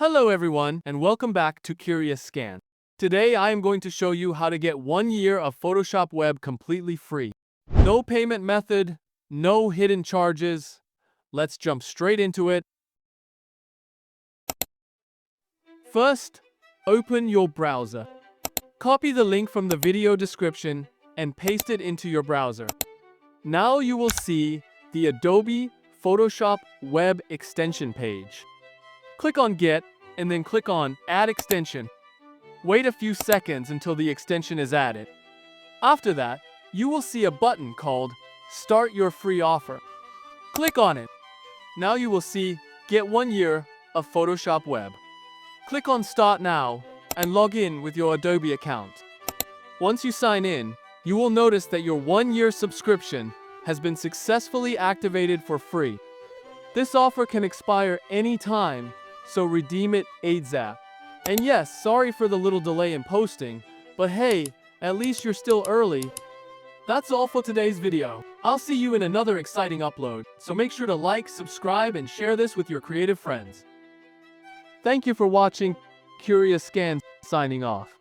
Hello everyone, and welcome back to Curious Scan. Today I am going to show you how to get 1 year of Photoshop Web completely free. No payment method, no hidden charges. Let's jump straight into it. First, open your browser. Copy the link from the video description and paste it into your browser. Now you will see the Adobe Photoshop Web extension page. Click on Get, and then click on Add Extension. Wait a few seconds until the extension is added. After that, you will see a button called Start Your Free Offer. Click on it. Now you will see Get 1 year of Photoshop Web. Click on Start Now and log in with your Adobe account. Once you sign in, you will notice that your 1 year subscription has been successfully activated for free. This offer can expire anytime, so redeem it ASAP. And yes, sorry for the little delay in posting, but hey, at least you're still early. That's all for today's video. I'll see you in another exciting upload, so make sure to like, subscribe, and share this with your creative friends. Thank you for watching. Curious Scan signing off.